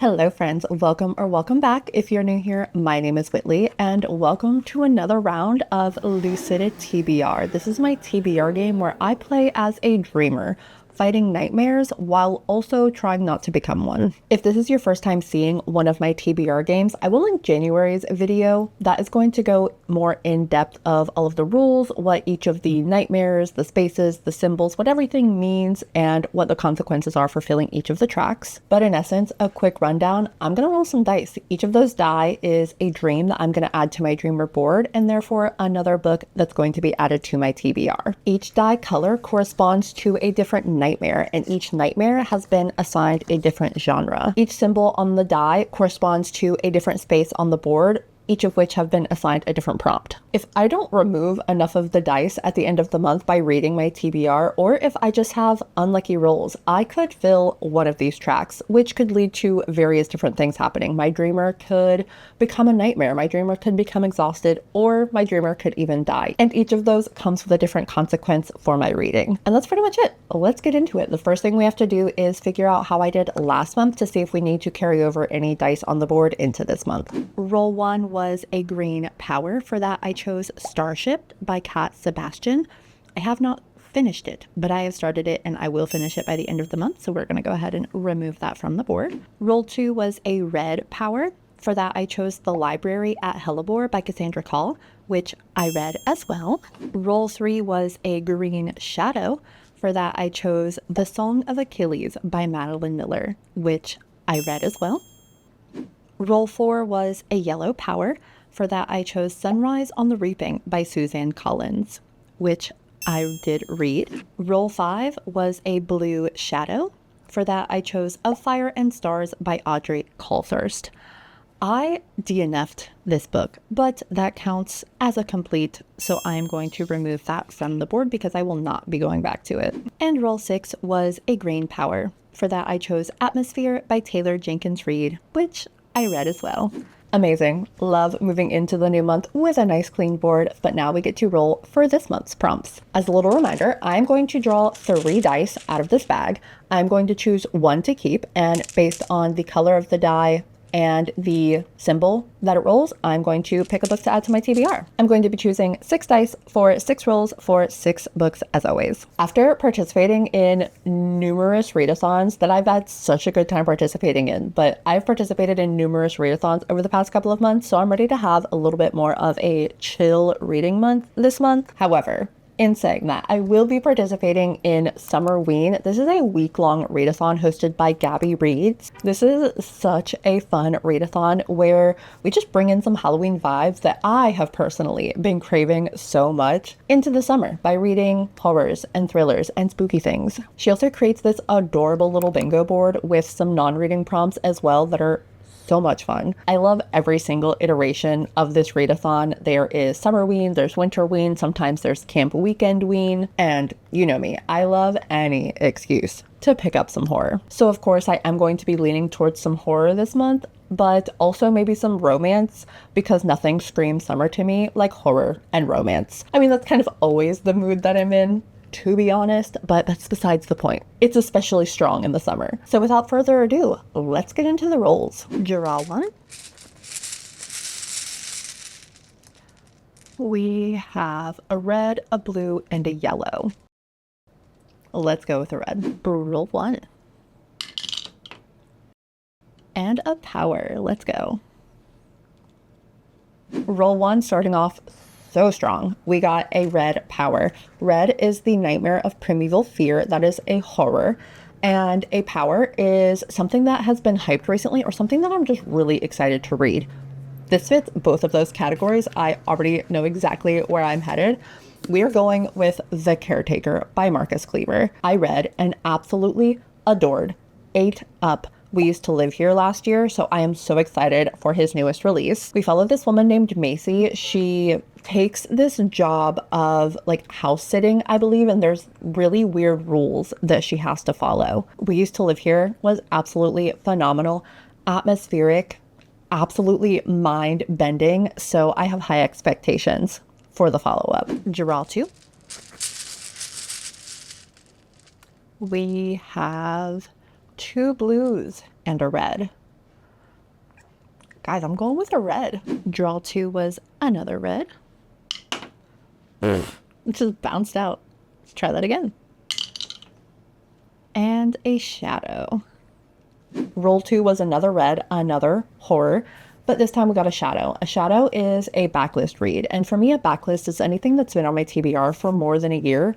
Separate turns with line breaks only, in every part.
Hello friends, welcome or welcome back. If you're new here, my name is Whitley and welcome to another round of LucidiTBR. This is my TBR game where I play as a dreamer, fighting nightmares while also trying not to become one. If this is your first time seeing one of my TBR games, I will link January's video that is going to go more in depth of all of the rules, what each of the nightmares, the spaces, the symbols, what everything means, and what the consequences are for filling each of the tracks. But in essence, a quick rundown, I'm gonna roll some dice. Each of those die is a dream that I'm gonna add to my dreamer board, and therefore another book that's going to be added to my TBR. Each die color corresponds to a different nightmare, and each nightmare has been assigned a different genre. Each symbol on the die corresponds to a different space on the board, each of which have been assigned a different prompt. If I don't remove enough of the dice at the end of the month by reading my TBR, or if I just have unlucky rolls, I could fill one of these tracks, which could lead to various different things happening. My dreamer could become a nightmare, my dreamer could become exhausted, or my dreamer could even die. And each of those comes with a different consequence for my reading. And that's pretty much it. Let's get into it. The first thing we have to do is figure out how I did last month to see if we need to carry over any dice on the board into this month. Roll 1 was a green power. For that, I chose Starship by Cat Sebastian. I have not finished it, but I have started it and I will finish it by the end of the month. So we're going to go ahead and remove that from the board. Roll 2 was a red power. For that, I chose The Library at Hellebore by Cassandra Call, which I read as well. Roll 3 was a green shadow. For that, I chose The Song of Achilles by Madeline Miller, which I read as well. Roll 4 was a yellow power. For that, I chose Sunrise on the Reaping by Suzanne Collins, which I did read. Roll 5 was a blue shadow. For that, I chose Of Fire and Stars by Audrey Colthurst. I DNF'd this book, but that counts as a complete, so I am going to remove that from the board because I will not be going back to it. And roll 6 was a green power. For that, I chose Atmosphere by Taylor Jenkins Reid, which I read as well. Amazing. Love moving into the new month with a nice clean board, but now we get to roll for this month's prompts. As a little reminder, I'm going to draw 3 dice out of this bag. I'm going to choose 1 to keep, and based on the color of the die and the symbol that it rolls, I'm going to pick a book to add to my TBR. I'm going to be choosing 6 dice for 6 rolls for 6 books as always. After participating in numerous readathons that I've had such a good time participating in, but I've participated in numerous readathons over the past couple of months, so I'm ready to have a little bit more of a chill reading month this month. However, in saying that, I will be participating in Summerween. This is a week-long readathon hosted by Gabby Reads. This is such a fun readathon where we just bring in some Halloween vibes that I have personally been craving so much into the summer by reading horrors and thrillers and spooky things. She also creates this adorable little bingo board with some non-reading prompts as well that are so much fun. I love every single iteration of this readathon. There is Summerween, there's Winterween, sometimes there's Camp Weekendween, and you know me, I love any excuse to pick up some horror. So of course I am going to be leaning towards some horror this month, but also maybe some romance because nothing screams summer to me like horror and romance. I mean, that's kind of always the mood that I'm in, to be honest, but that's besides the point. It's especially strong in the summer. So without further ado, let's get into the rolls. Draw 1. We have a red, a blue, and a yellow. Let's go with a red. Roll 1. And a power. Let's go. Roll 1, starting off so strong. We got a red power. Red is the Nightmare of Primeval Fear. That is a horror. And a power is something that has been hyped recently or something that I'm just really excited to read. This fits both of those categories. I already know exactly where I'm headed. We are going with The Caretaker by Marcus Cleaver. I read and absolutely adored, ate up We Used to Live Here last year, so I am so excited for his newest release. We follow this woman named Macy. She takes this job of like house sitting, I believe, and there's really weird rules that she has to follow. We Used to Live Here was absolutely phenomenal, atmospheric, absolutely mind-bending, so I have high expectations for the follow-up. Draw 2. We have 2 blues and a red. Guys, I'm going with a red. Draw 2 was another red. It just bounced out. Let's try that again. And a shadow. Roll 2 was another red, another horror, but this time we got a shadow. A shadow is a backlist read, and for me, a backlist is anything that's been on my TBR for more than a year.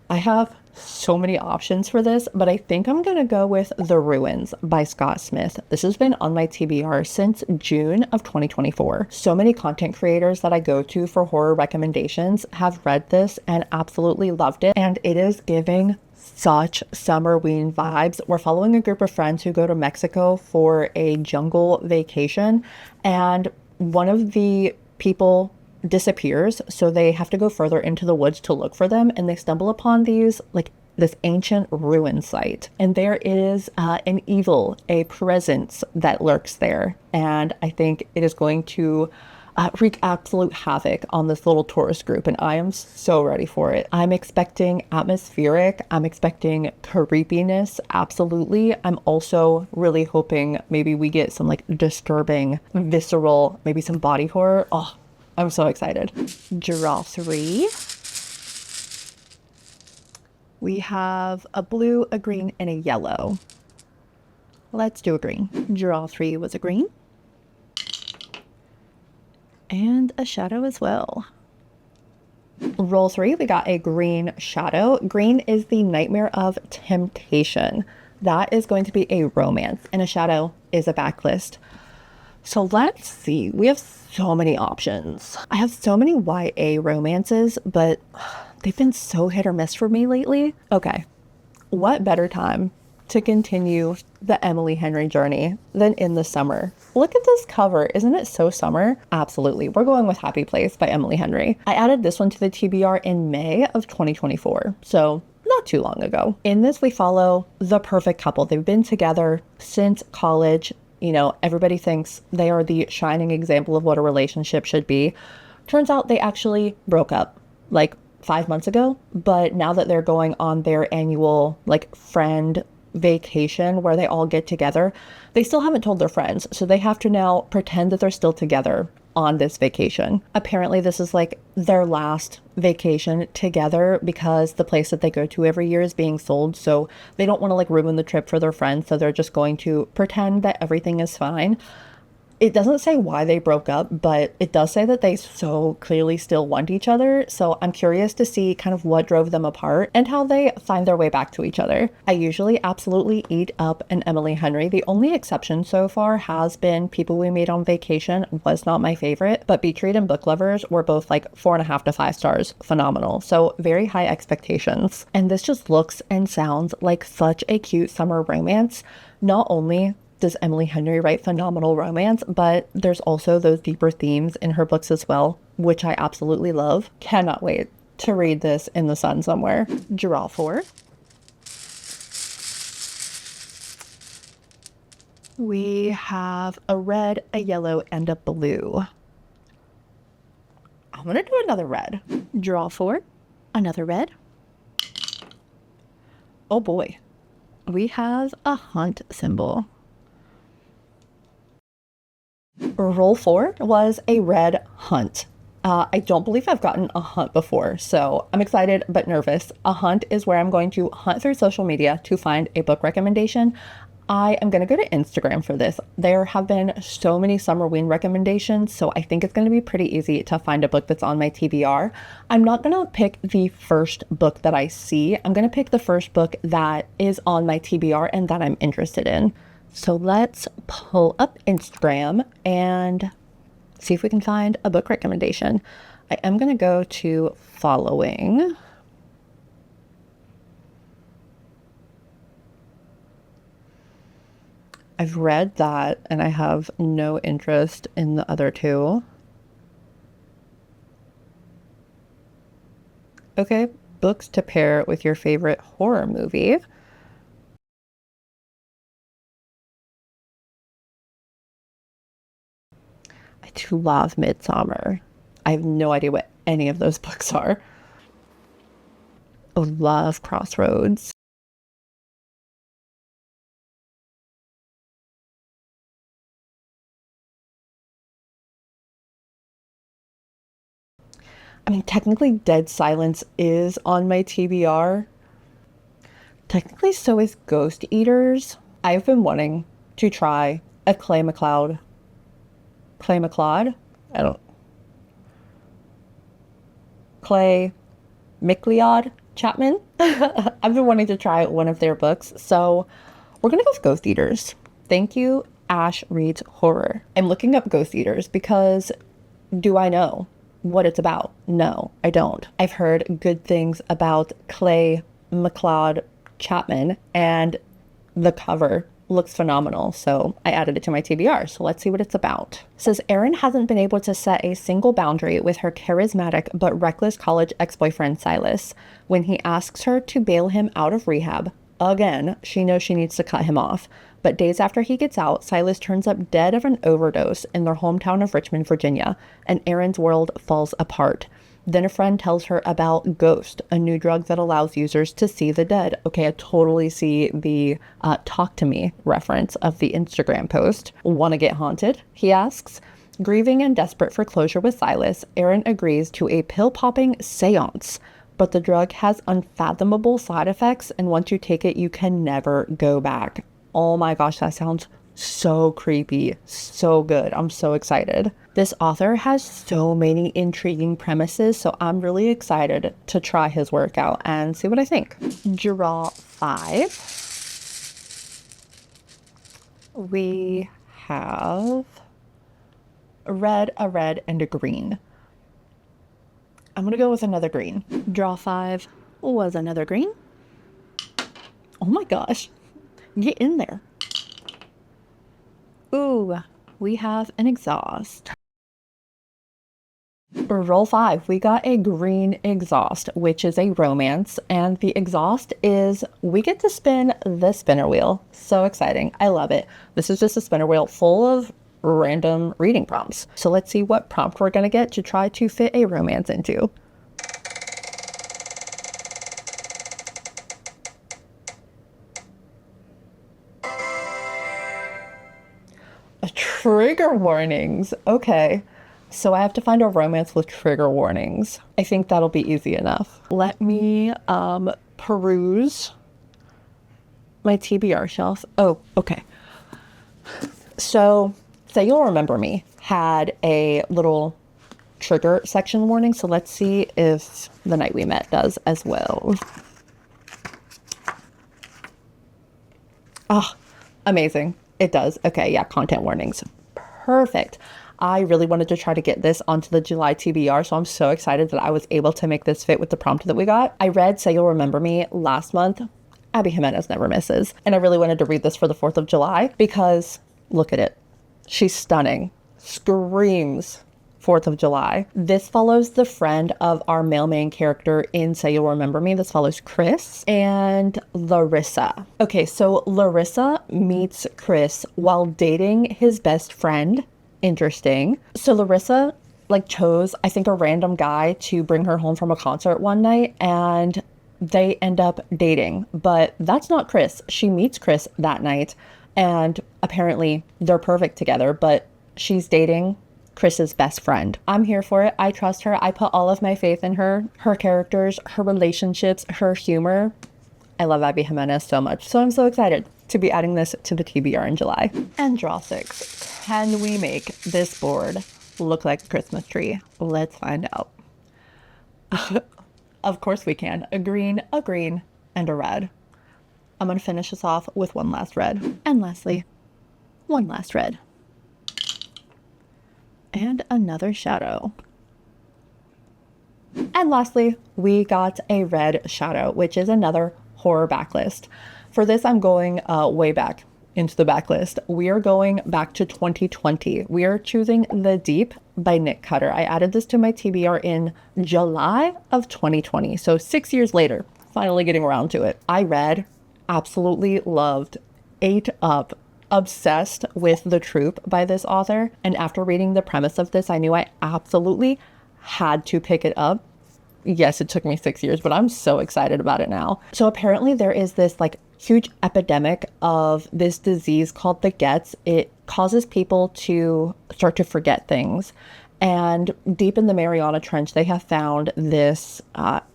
I have so many options for this, but I think I'm gonna go with The Ruins by Scott Smith. This has been on my TBR since June of 2024. So many content creators that I go to for horror recommendations have read this and absolutely loved it, and it is giving such summerween vibes. We're following a group of friends who go to Mexico for a jungle vacation, and one of the people disappears, so they have to go further into the woods to look for them, and they stumble upon these this ancient ruin site, and there is an evil, a presence that lurks there, and I think it is going to wreak absolute havoc on this little tourist group, and I am so ready for it. I'm expecting atmospheric, I'm expecting creepiness, absolutely. I'm also really hoping maybe we get some disturbing, visceral, maybe some body horror. Oh, I'm so excited. Draw 3. We have a blue, a green, and a yellow. Let's do a green. Draw 3 was a green. And a shadow as well. Roll 3, we got a green shadow. Green is the Nightmare of Temptation. That is going to be a romance, and a shadow is a backlist. So let's see, we have so many options. I have so many YA romances, but they've been so hit or miss for me lately. Okay, what better time to continue the Emily Henry journey than in the summer? Look at this cover. Isn't it so summer? Absolutely. We're going with Happy Place by Emily Henry. I added this one to the TBR in May of 2024, so not too long ago. In this, we follow the perfect couple. They've been together since college. You know, everybody thinks they are the shining example of what a relationship should be. Turns out they actually broke up like 5 months ago, but now that they're going on their annual friend vacation where they all get together, they still haven't told their friends, so they have to now pretend that they're still together on this vacation. Apparently this is their last vacation together because the place that they go to every year is being sold, so they don't want to ruin the trip for their friends, so they're just going to pretend that everything is fine. It doesn't say why they broke up, but it does say that they so clearly still want each other. So I'm curious to see kind of what drove them apart and how they find their way back to each other. I usually absolutely eat up an Emily Henry. The only exception so far has been People We Meet on Vacation was not my favorite, but Beach Read and Book Lovers were both 4.5 to 5 stars. Phenomenal. So very high expectations. And this just looks and sounds like such a cute summer romance. Not only does Emily Henry write phenomenal romance, but there's also those deeper themes in her books as well, which I absolutely love. Cannot wait to read this in the sun somewhere. Draw 4. We have a red, a yellow, and a blue. I'm gonna do another red. Draw 4, another red. Oh boy, we have a hunt symbol. Roll 4 was a red hunt. I don't believe I've gotten a hunt before, so I'm excited but nervous. A hunt is where I'm going to hunt through social media to find a book recommendation. I am going to go to Instagram for this. There have been so many summerween recommendations, so I think it's going to be pretty easy to find a book that's on my TBR. I'm not going to pick the first book that I see. I'm going to pick the first book that is on my TBR and that I'm interested in. So let's pull up Instagram and see if we can find a book recommendation. I am going to go to following. I've read that and I have no interest in the other two. Okay, books to pair with your favorite horror movie. I do love Midsummer. I have no idea what any of those books are. I love Crossroads. I mean, technically Dead Silence is on my TBR. Technically so is Ghost Eaters. I've been wanting to try a Clay McLeod. Clay McLeod? I don't... Clay McLeod Chapman? I've been wanting to try one of their books, so we're gonna go with Ghost Eaters. Thank you, Ash Reads Horror. I'm looking up Ghost Eaters because do I know what it's about? No, I don't. I've heard good things about Clay McLeod Chapman, and the cover looks phenomenal, so I added it to my TBR. So let's see what it's about. It says Erin hasn't been able to set a single boundary with her charismatic but reckless college ex-boyfriend Silas. When he asks her to bail him out of rehab, again, she knows she needs to cut him off. But days after he gets out, Silas turns up dead of an overdose in their hometown of Richmond, Virginia, and Erin's world falls apart. Then a friend tells her about Ghost, a new drug that allows users to see the dead. Okay, I totally see the talk to me reference of the Instagram post. Want to get haunted? He asks. Grieving and desperate for closure with Silas, Erin agrees to a pill-popping seance. But the drug has unfathomable side effects, and once you take it, you can never go back. Oh my gosh, that sounds so creepy, so good. I'm so excited. This author has so many intriguing premises, so I'm really excited to try his work out and see what I think. Draw 5. We have a red, and a green. I'm gonna go with another green. Draw 5 was another green. Oh my gosh, get in there. Ooh, we have an exhaust. For roll 5, we got a green exhaust, which is a romance, and the exhaust is we get to spin the spinner wheel. So exciting. I love it. This is just a spinner wheel full of random reading prompts. So let's see what prompt we're gonna get to try to fit a romance into. Trigger warnings. Okay. So I have to find a romance with trigger warnings. I think that'll be easy enough. Let me peruse my TBR shelf. Oh, okay. So Say You'll Remember Me had a little trigger section warning. So let's see if The Night We Met does as well. Oh, amazing. It does. Okay, yeah, content warnings. Perfect. I really wanted to try to get this onto the July TBR, so I'm so excited that I was able to make this fit with the prompt that we got. I read Say You'll Remember Me last month. Abby Jimenez never misses. And I really wanted to read this for the 4th of July because look at it. She's stunning. Screams 4th of July. This follows the friend of our male main character in Say You'll Remember Me. This follows Chris and Larissa. Okay, so Larissa meets Chris while dating his best friend. Interesting. So Larissa chose, I think, a random guy to bring her home from a concert one night, and they end up dating. But that's not Chris. She meets Chris that night, and apparently they're perfect together, but she's dating Chris's best friend. I'm here for it. I trust her. I put all of my faith in her characters, her relationships, her humor. I love Abby Jimenez so much. So I'm so excited to be adding this to the TBR in July. And draw 6. Can we make this board look like a Christmas tree? Let's find out. Of course we can. A green, and a red. I'm going to finish this off with one last red. And lastly, one last red. And another shadow. And lastly, we got a red shadow, which is another horror backlist. For this, I'm going way back into the backlist. We are going back to 2020. We are choosing The Deep by Nick Cutter. I added this to my TBR in July of 2020. So 6 years later, finally getting around to it. I read, absolutely loved, ate up, obsessed with The Troop by this author. And after reading the premise of this, I knew I absolutely had to pick it up. Yes, it took me 6 years, but I'm so excited about it now. So apparently there is this huge epidemic of this disease called the Gets. It causes people to start to forget things. And deep in the Mariana Trench, they have found this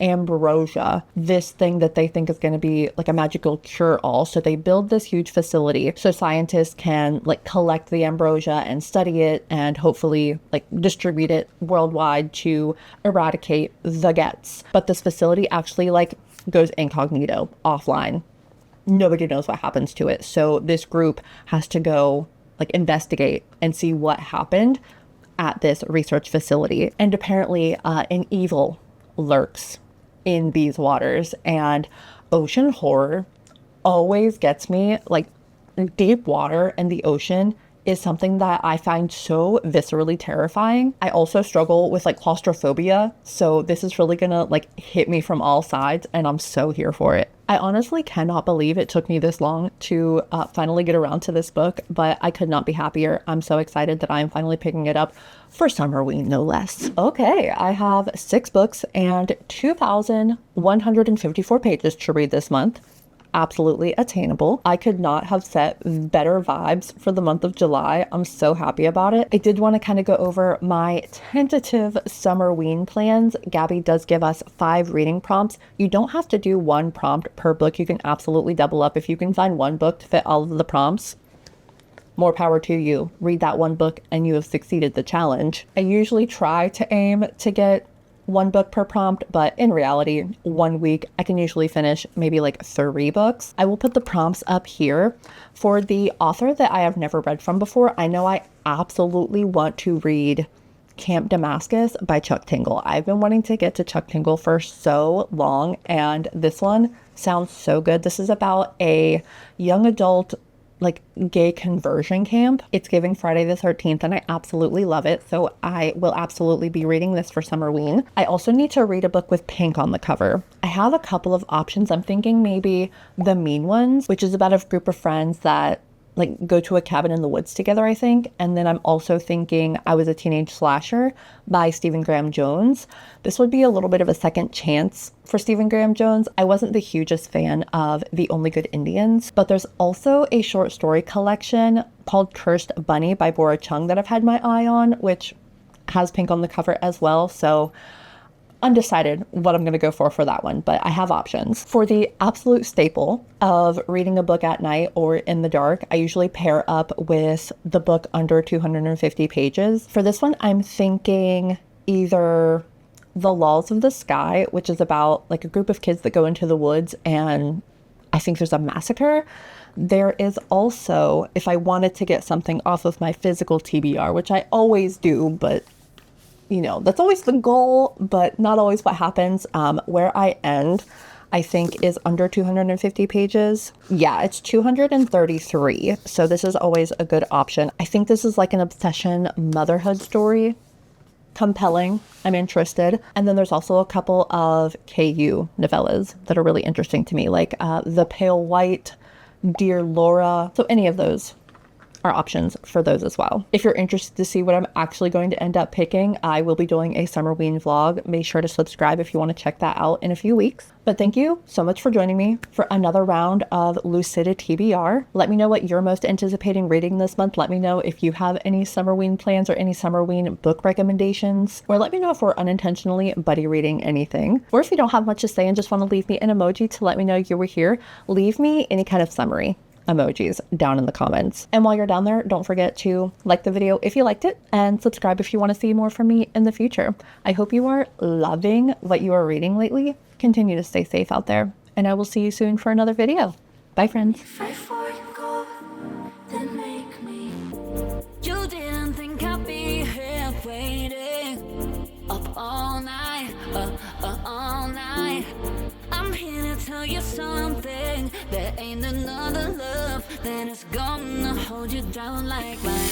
ambrosia, this thing that they think is going to be like a magical cure-all. So they build this huge facility so scientists can like collect the ambrosia and study it and hopefully like distribute it worldwide to eradicate the Gets. But this facility actually like goes incognito, offline. Nobody knows what happens to it. So this group has to go like investigate and see what happened at this research facility. And apparently an evil lurks in these waters, and ocean horror always gets me. Like, deep water and the ocean is something that I find so viscerally terrifying. I also struggle with like claustrophobia, so this is really gonna like hit me from all sides, and I'm so here for it. I honestly cannot believe it took me this long to finally get around to this book, but I could not be happier. I'm so excited that I'm finally picking it up for Summerween, no less. Okay, I have 6 books and 2,154 pages to read this month. Absolutely attainable. I could not have set better vibes for the month of July. I'm so happy about it. I did want to kind of go over my tentative Summerween plans. Gabby does give us 5 reading prompts. You don't have to do 1 prompt per book. You can absolutely double up. If you can find 1 book to fit all of the prompts, more power to you. Read that 1 book and you have succeeded the challenge. I usually try to aim to get 1 book per prompt, but in reality, 1 week, I can usually finish maybe like 3 books. I will put the prompts up here. For the author that I have never read from before, I know I absolutely want to read Camp Damascus by Chuck Tingle. I've been wanting to get to Chuck Tingle for so long, and this one sounds so good. This is about a young adult like gay conversion camp. It's giving Friday the 13th, and I absolutely love it. So I will absolutely be reading this for Summerween. I also need to read a book with pink on the cover. I have a couple of options. I'm thinking maybe The Mean Ones, which is about a group of friends that like go to a cabin in the woods together, I think. And then I'm also thinking I Was a Teenage Slasher by Stephen Graham Jones. This would be a little bit of a second chance for Stephen Graham Jones. I wasn't the hugest fan of The Only Good Indians, but there's also a short story collection called Cursed Bunny by Bora Chung that I've had my eye on, which has pink on the cover as well. So undecided what I'm going to go for that one, but I have options. For the absolute staple of reading a book at night or in the dark, I usually pair up with the book under 250 pages. For this one, I'm thinking either The Laws of the Sky, which is about like a group of kids that go into the woods and I think there's a massacre. There is also, if I wanted to get something off of my physical TBR, which I always do, but you know, that's always the goal, but not always what happens. Where I end, I think, is under 250 pages. Yeah, it's 233. So this is always a good option. I think this is like an obsession motherhood story. Compelling. I'm interested. And then there's also a couple of KU novellas that are really interesting to me, like The Pale White, Dear Laura. So any of those are options for those as well. If you're interested to see what I'm actually going to end up picking, I will be doing a Summerween vlog. Make sure to subscribe if you want to check that out in a few weeks. But thank you so much for joining me for another round of LucidiTBR. Let me know what you're most anticipating reading this month. Let me know if you have any Summerween plans or any Summerween book recommendations, or let me know if we're unintentionally buddy reading anything. Or if you don't have much to say and just want to leave me an emoji to let me know you were here, leave me any kind of summary emojis down in the comments. And while you're down there, don't forget to like the video if you liked it and subscribe if you want to see more from me in the future. I hope you are loving what you are reading lately. Continue to stay safe out there, and I will see you soon for another video. Bye, friends.
Before you go, then make me. You didn't think I'd be here waiting up all night, all night. I'm here to tell you something. There ain't another love that is gonna hold you down like mine.